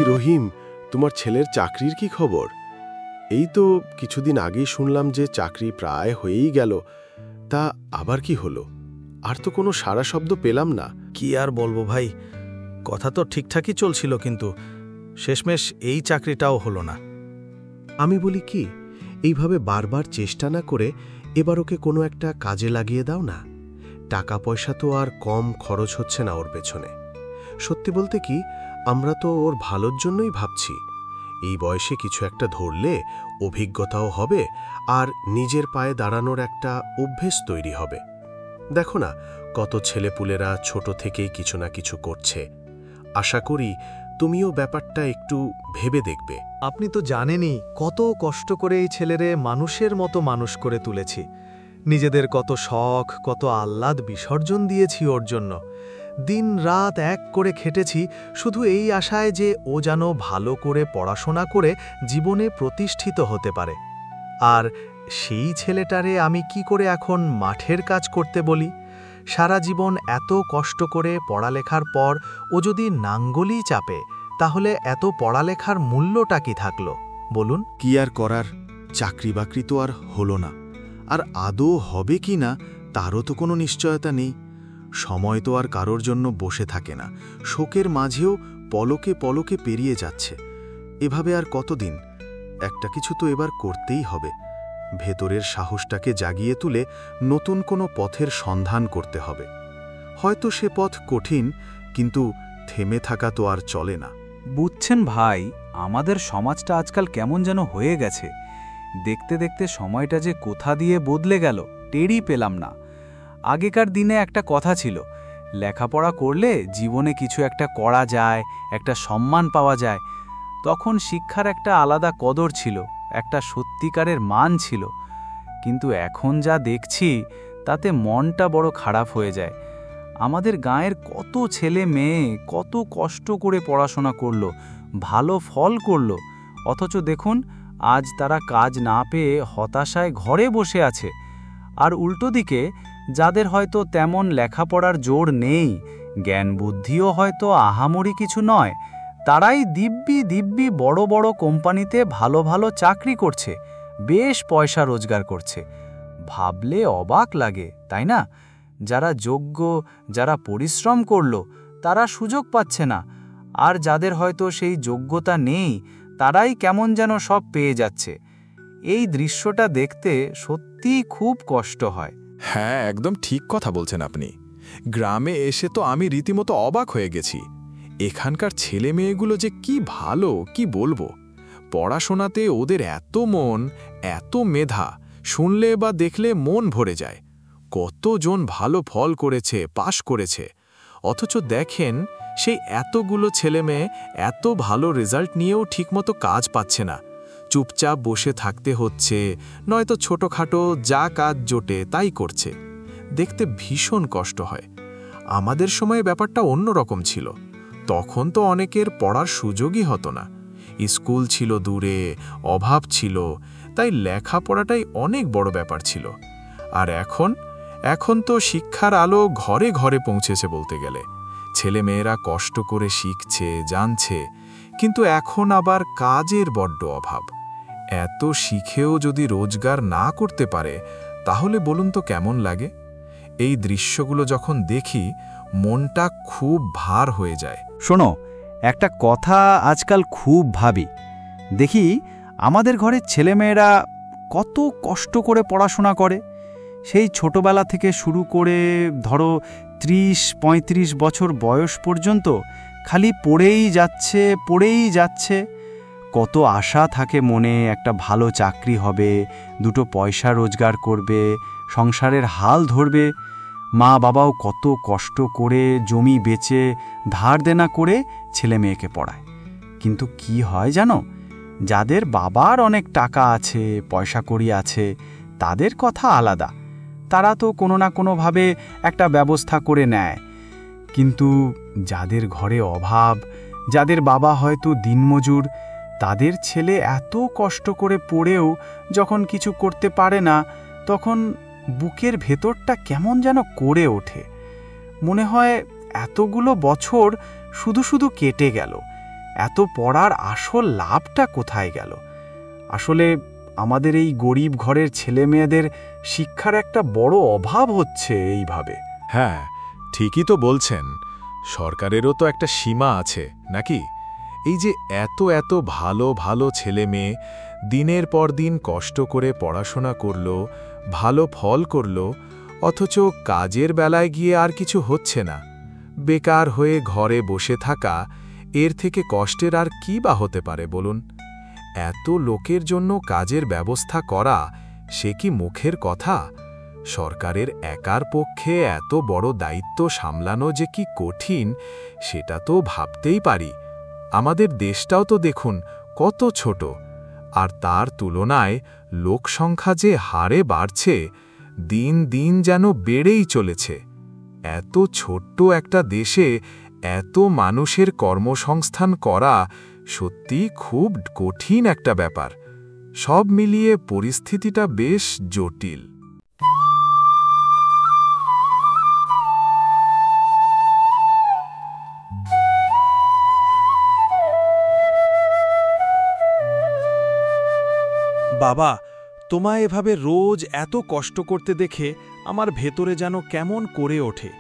রহিম, তোমার ছেলের চাকরির কি খবর? এই তো কিছুদিন আগেই শুনলাম যে চাকরি প্রায় হয়েই গেল। তা আবার কি হলো? আর তো কোনো সাড়া শব্দ পেলাম না। কি আর বলবো ভাই, কথা তো ঠিকঠাকই চলছিল, কিন্তু শেষমেশ এই চাকরিটাও হলো না। আমি বলি কি, এইভাবে বারবার চেষ্টা না করে এবার ওকে কোনো একটা কাজে লাগিয়ে দাও না। টাকা পয়সা তো আর কম খরচ হচ্ছে না ওর পেছনে। সত্যি বলতে কি, আমরা তো ওর ভালোর জন্যই ভাবছি। এই বয়সে কিছু একটা ধরলে অভিজ্ঞতাও হবে, আর নিজের পায়ে দাঁড়ানোর একটা অভ্যেস তৈরি হবে। দেখো না, কত ছেলেপুলেরা ছোট থেকেই কিছু না কিছু করছে। আশা করি তুমিও ব্যাপারটা একটু ভেবে দেখবে। আপনি তো জানেনই কত কষ্ট করে এই ছেলেরে মানুষের মতো মানুষ করে তুলেছি। নিজেদের কত শখ, কত আহ্লাদ বিসর্জন দিয়েছি ওর জন্য। দিন রাত এক করে খেটেছি শুধু এই আশায় যে ও যেন ভালো করে পড়াশোনা করে জীবনে প্রতিষ্ঠিত হতে পারে। আর সেই ছেলেটারে আমি কি করে এখন মাঠের কাজ করতে বলি? সারা জীবন এত কষ্ট করে পড়ালেখার পর ও যদি নাঙ্গলই চাপে, তাহলে এত পড়ালেখার মূল্যটা কি থাকলো বলুন? কি আর করার, চাকরি বাকরি তো আর হলো না, আর আদৌ হবে কি না তারও তো কোনো নিশ্চয়তা নেই। সময় তো আর কারোর জন্য বসে থাকে না, শোকের মাঝেও পলকে পলকে পেরিয়ে যাচ্ছে। এভাবে আর কতদিন? একটা কিছু তো এবার করতেই হবে। ভেতরের সাহসটাকে জাগিয়ে তুলে নতুন কোনো পথের সন্ধান করতে হবে। হয়তো সে পথ কঠিন, কিন্তু থেমে থাকা তো আর চলে না। বুঝছেন ভাই, আমাদের সমাজটা আজকাল কেমন যেন হয়ে গেছে। দেখতে দেখতে সময়টা যে কোথা দিয়ে বদলে গেল টেরই পেলাম না। আগেকার দিনে একটা কথা ছিল, লেখাপড়া করলে জীবনে কিছু একটা করা যায়, একটা সম্মান পাওয়া যায়। তখন শিক্ষার একটা আলাদা কদর ছিল, একটা সত্যিকারের মান ছিল। কিন্তু এখন যা দেখছি তাতে মনটা বড় খারাপ হয়ে যায়। আমাদের গাঁয়ের কত ছেলে মেয়ে কত কষ্ট করে পড়াশোনা করলো, ভালো ফল করলো, অথচ দেখুন আজ তারা কাজ না পেয়ে হতাশায় ঘরে বসে আছে। আর উল্টো দিকে যাদের হয়তো তেমন লেখাপড়ার জোর নেই, জ্ঞান বুদ্ধিও হয়তো আহামরি কিছু নয়, তারাই দিব্যি দিব্যি বড় বড় কোম্পানিতে ভালো ভালো চাকরি করছে, বেশ পয়সা রোজগার করছে। ভাবলে অবাক লাগে, তাই না? যারা যোগ্য, যারা পরিশ্রম করলো, তারা সুযোগ পাচ্ছে না, আর যাদের হয়তো সেই যোগ্যতা নেই তারাই কেমন যেন সব পেয়ে যাচ্ছে। এই দৃশ্যটা দেখতে সত্যিই খুব কষ্ট হয়। হ্যাঁ, একদম ঠিক কথা বলছেন আপনি। গ্রামে এসে তো আমি রীতিমতো অবাক হয়ে গেছি। এখানকার ছেলে মেয়েগুলো যে কি ভালো, কি বলবো। পড়াশোনাতে ওদের এত মন, এত মেধা, শুনলে বা দেখলে মন ভরে যায়। কতজন ভালো ফল করেছে, পাশ করেছে। অথচ দেখেন, সেই এতগুলো ছেলে মেয়ে এত ভালো রেজাল্ট নিয়েও ঠিকমতো কাজ পাচ্ছে না। চুপচাপ বসে থাকতে হচ্ছে, নয়তো ছোটখাটো যা কাজ জোটে তাই করছে। দেখতে ভীষণ কষ্ট হয়। আমাদের সময়ে ব্যাপারটা অন্যরকম ছিল। তখন তো অনেকের পড়ার সুযোগই হতো না। স্কুল ছিল দূরে, অভাব ছিল, তাই লেখাপড়াটাই অনেক বড় ব্যাপার ছিল। আর এখন তো শিক্ষার আলো ঘরে ঘরে পৌঁছেছে বলতে গেলে। ছেলে মেয়েরা কষ্ট করে শিখছে, জানছে, কিন্তু এখন আবার কাজের বড্ড অভাব। এত শিখেও যদি রোজগার না করতে পারে, তাহলে বলুন তো কেমন লাগে? এই দৃশ্যগুলো যখন দেখি, মনটা খুব ভার হয়ে যায়। শোনো, একটা কথা আজকাল খুব ভাবি। দেখি আমাদের ঘরের ছেলেমেয়েরা কত কষ্ট করে পড়াশোনা করে। সেই ছোটবেলা থেকে শুরু করে ধরো 30-35 বছর বয়স পর্যন্ত খালি পড়েই যাচ্ছে। কত আশা থাকে মনে, একটা ভালো চাকরি হবে, দুটো পয়সা রোজগার করবে, সংসারের হাল ধরবে। মা বাবাও কত কষ্ট করে জমি বেচে ধার দেনা করে ছেলে মেয়েকে পড়ায়। কিন্তু কি হয় জানো, যাদের বাবার অনেক টাকা আছে, পয়সা কড়ি আছে, তাদের কথা আলাদা। তারা তো কোনো না কোনোভাবে একটা ব্যবস্থা করে নেয়। কিন্তু যাদের ঘরে অভাব, যাদের বাবা হয়তো দিনমজুর, তাদের ছেলে এত কষ্ট করে পড়েও যখন কিছু করতে পারে না, তখন বুকের ভেতরটা কেমন যেন করে ওঠে। মনে হয় এতগুলো বছর শুধু শুধু কেটে গেল, এত পড়ার আসল লাভটা কোথায় গেল? আসলে আমাদের এই গরিব ঘরের ছেলে মেয়েদের শিক্ষার একটা বড় অভাব হচ্ছে এইভাবে। হ্যাঁ, ঠিকই তো বলছেন। সরকারেরও তো একটা সীমা আছে নাকি? এই যে এত এত ভালো ভালো ছেলে মেয়ে দিনের পর দিন কষ্ট করে পড়াশোনা করল, ভালো ফল করল, অথচ কাজের বেলায় গিয়ে আর কিছু হচ্ছে না, বেকার হয়ে ঘরে বসে থাকা, এর থেকে কষ্টের আর কি বা হতে পারে বলুন? এত লোকের জন্য কাজের ব্যবস্থা করা, সে কি মুখের কথা? সরকারের একার পক্ষে এত বড় দায়িত্ব সামলানো যে কি কঠিন, সেটা তো ভাবতেই পারি। আমাদের দেশটাও তো দেখুন কত ছোট, আর তার তুলনায় লোকসংখ্যা যে হারে বাড়ছে, দিন দিন যেন বেড়েই চলেছে। এত ছোট্ট একটা দেশে এত মানুষের কর্মসংস্থান করা সত্যি খুব কঠিন একটা ব্যাপার। সব মিলিয়ে পরিস্থিতিটা বেশ জটিল। বাবা, তোমায় এভাবে রোজ এত কষ্ট করতে দেখে আমার ভেতরে যেন কেমন করে ওঠে।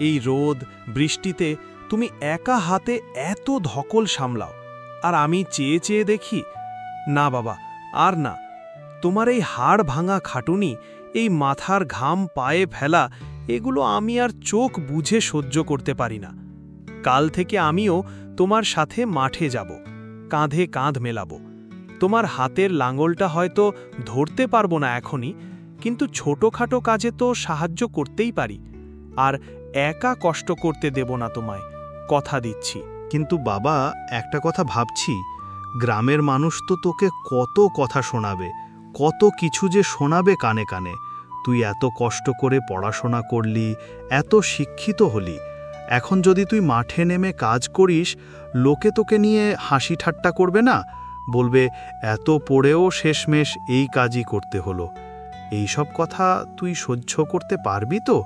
এই রোদ বৃষ্টিতে তুমি একা হাতে এত ধকল সামলাও, আর আমি চেয়ে চেয়ে দেখি। না বাবা, আর না। তোমার এই হাড় ভাঙা খাটুনি, এই মাথার ঘাম পায়ে ফেলা, এগুলো আমি আর চোখ বুঝে সহ্য করতে পারি না। কাল থেকে আমিও তোমার সাথে মাঠে যাব, কাঁধে কাঁধ মেলাবো। তোমার হাতের লাঙলটা হয়তো ধরতে পারবো না এখনই, কিন্তু ছোটখাটো কাজে তো সাহায্য করতেই পারি। আর একা কষ্ট করতে দেব না তোমায়, কথা দিচ্ছি। কিন্তু বাবা, একটা কথা ভাবছি, গ্রামের মানুষ তো তোকে কত কথা শোনাবে, কত কিছু যে শোনাবে কানে কানে। তুই এত কষ্ট করে পড়াশোনা করলি, এত শিক্ষিত হলি, এখন যদি তুই মাঠে নেমে কাজ করিস, লোকে তোকে নিয়ে হাসি ঠাট্টা করবে না? বলবে এত পড়েও শেষমেশ এই কাজই করতে হলো। এই সব কথা তুই সহ্য করতে পারবি তো?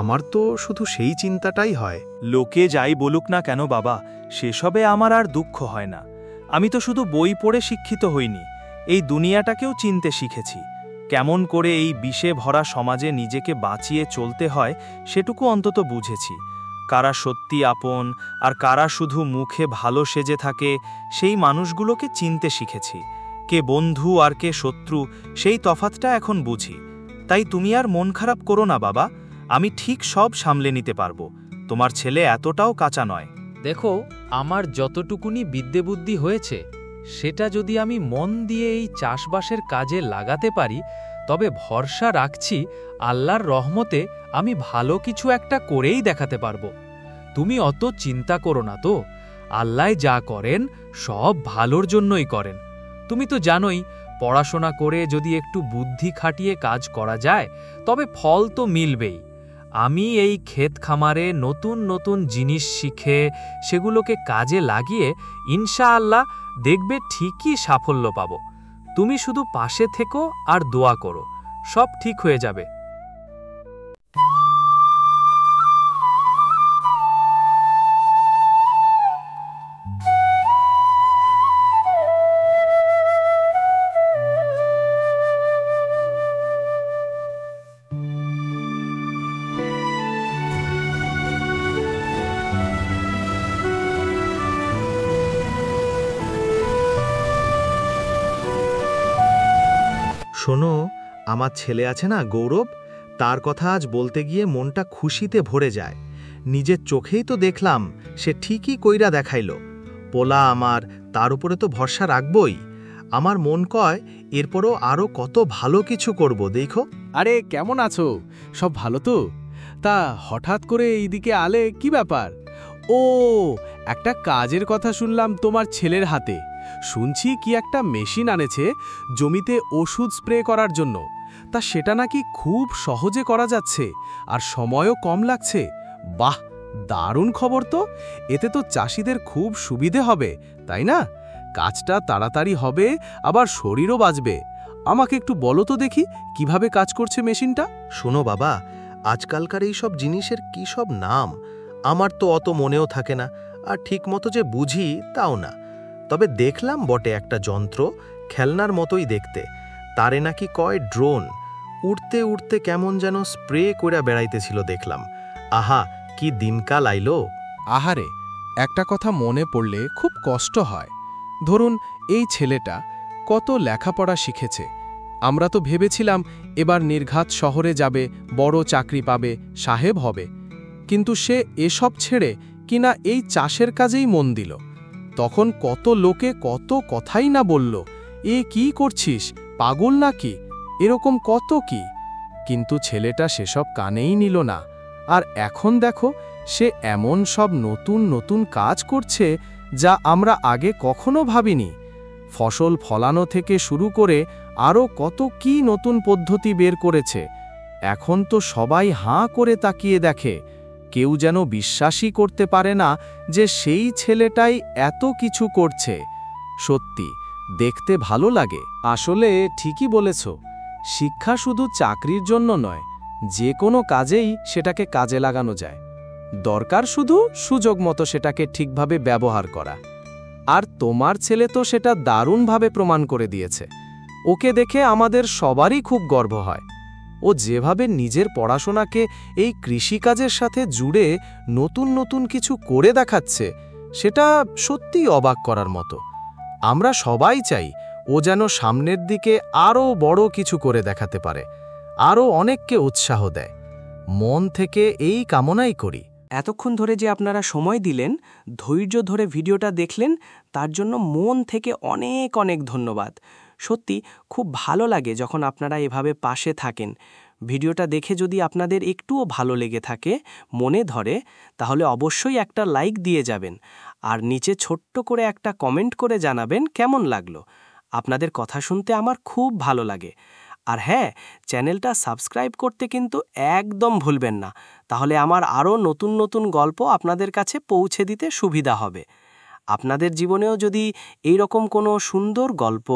আমার তো শুধু সেই চিন্তাটাই হয়। লোকে যাই বলুক না কেন বাবা, সেসবে আমার আর দুঃখ হয় না। আমি তো শুধু বই পড়ে শিক্ষিত হইনি, এই দুনিয়াটাকেও চিনতে শিখেছি। কেমন করে এই বিষে ভরা সমাজে নিজেকে বাঁচিয়ে চলতে হয় সেটুকু অন্তত বুঝেছি। কারা সত্যি আপন আর কারা শুধু মুখে ভালো সেজে থাকে, সেই মানুষগুলোকে চিনতে শিখেছি। কে বন্ধু আর কে শত্রু, সেই তফাতটা এখন বুঝি। তাই তুমি আর মন খারাপ করো না বাবা, আমি ঠিক সব সামলে নিতে পারবো। তোমার ছেলে এতটাও কাঁচা নয়। দেখো, আমার যতটুকুনি বিদ্যে বুদ্ধি হয়েছে, সেটা যদি আমি মন দিয়ে এই চাষবাসের কাজে লাগাতে পারি, তবে ভরসা রাখছি আল্লাহর রহমতে আমি ভালো কিছু একটা করেই দেখাতে পারবো। তুমি অত চিন্তা করো না তো, আল্লাহ যা করেন সব ভালোর জন্যই করেন। তুমি তো জানোই, পড়াশোনা করে যদি একটু বুদ্ধি খাটিয়ে কাজ করা যায়, তবে ফল তো মিলবেই। আমি এই ক্ষেত খামারে নতুন নতুন জিনিস শিখে সেগুলোকে কাজে লাগিয়ে ইনশাআল্লাহ দেখবে ঠিকই সাফল্য পাব। তুমি শুধু পাশে থেকো আর দোয়া করো, সব ঠিক হয়ে যাবে। শোনো, আমার ছেলে আছে না গৌরব, তার কথা আজ বলতে গিয়ে মনটা খুশিতে ভরে যায়। নিজের চোখেই তো দেখলাম, সে ঠিকই কইরা দেখাইল। পোলা আমার, তার উপরে তো ভরসা রাখবই। আমার মন কয় এরপরও আরও কত ভালো কিছু করব, দেখো। আরে কেমন আছো? সব ভালো তো? তা হঠাৎ করে এইদিকে আলে, কি ব্যাপার? ও, একটা কাজের কথা শুনলাম তোমার ছেলের হাতে। শুনছি কি একটা মেশিন আনেছে জমিতে ওষুধ স্প্রে করার জন্য। তা সেটা নাকি খুব সহজে করা যাচ্ছে আর সময়ও কম লাগছে। বাহ, দারুণ খবর তো! এতে তো চাষিদের খুব সুবিধে হবে, তাই না? কাজটা তাড়াতাড়ি হবে, আবার শরীরও বাঁচবে। আমাকে একটু বলো তো দেখি, কিভাবে কাজ করছে মেশিনটা? শোনো বাবা, আজকালকার এই সব জিনিসের কি সব নাম, আমার তো অত মনেও থাকে না। আর ঠিকমতো যে বুঝি তাও না। তবে দেখলাম বটে একটা যন্ত্র, খেলনার মতোই দেখতে, তারে নাকি কয় ড্রোন। উড়তে উড়তে কেমন যেন স্প্রে কইরা বেড়াইতেছিল দেখলাম। আহা, কি দিনকাল আইলো! আহারে, একটা কথা মনে পড়লে খুব কষ্ট হয়। ধরুন, এই ছেলেটা কত লেখাপড়া শিখেছে। আমরা তো ভেবেছিলাম এবার নির্ঘাত শহরে যাবে, বড় চাকরি পাবে, সাহেব হবে। কিন্তু সে এসব ছেড়ে কিনা এই চাষের কাজেই মন দিল। তখন কত লোকে কত কথাই না বলল, এ কি করছিস, পাগল নাকি, এরকম কত কি। কিন্তু ছেলেটা সেসব কানেই নিল না। আর এখন দেখো, সে এমন সব নতুন নতুন কাজ করছে যা আমরা আগে কখনো ভাবিনি। ফসল ফলানো থেকে শুরু করে আরও কত কি নতুন পদ্ধতি বের করেছে। এখন তো সবাই হাঁ করে তাকিয়ে দেখে, কেউ যেন বিশ্বাসই করতে পারে না যে সেই ছেলেটাই এত কিছু করছে। সত্যি, দেখতে ভালো লাগে। আসলে ঠিকই বলেছ, শিক্ষা শুধু চাকরির জন্য নয়, যে কোনো কাজেই সেটাকে কাজে লাগানো যায়। দরকার শুধু সুযোগ মতো সেটাকে ঠিকভাবে ব্যবহার করা। আর তোমার ছেলে তো সেটা দারুণভাবে প্রমাণ করে দিয়েছে। ওকে দেখে আমাদের সবারই খুব গর্ব হয়। ও যেভাবে নিজের পড়াশোনাকে এই কৃষিকাজের সাথে জুড়ে নতুন নতুন কিছু করে দেখাচ্ছে, সেটা সত্যিই অবাক করার মতো। আমরা সবাই চাই ও যেন সামনের দিকে আরও বড় কিছু করে দেখাতে পারে, আরও অনেককে উৎসাহ দেয়। মন থেকে এই কামনাই করি। এতক্ষণ ধরে যে আপনারা সময় দিলেন, ধৈর্য ধরে ভিডিওটা দেখলেন, তার জন্য মন থেকে অনেক অনেক ধন্যবাদ। সত্যি খুব ভালো লাগে যখন আপনারা এভাবে পাশে থাকেন। ভিডিওটা দেখে যদি আপনাদের একটুও ভালো লেগে থাকে, মনে ধরে, তাহলে অবশ্যই একটা লাইক দিয়ে যাবেন। আর নিচে ছোট্ট করে একটা কমেন্ট করে জানাবেন কেমন লাগলো। আপনাদের কথা শুনতে আমার খুব ভালো লাগে। আর হ্যাঁ, চ্যানেলটা সাবস্ক্রাইব করতে কিন্তু একদম ভুলবেন না, তাহলে আমার আরও নতুন নতুন গল্প আপনাদের কাছে পৌঁছে দিতে সুবিধা হবে। আপনাদের জীবনেও যদি এই রকম কোনো সুন্দর গল্প,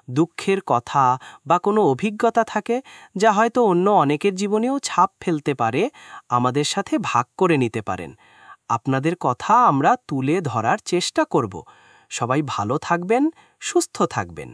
দুঃখের কথা বা কোনো অভিজ্ঞতা থাকে যা হয়তো অন্য অনেকের জীবনেও ছাপ ফেলতে পারে, আমাদের সাথে ভাগ করে নিতে পারেন। আপনাদের কথা আমরা তুলে ধরার চেষ্টা করব। সবাই ভালো থাকবেন, সুস্থ থাকবেন।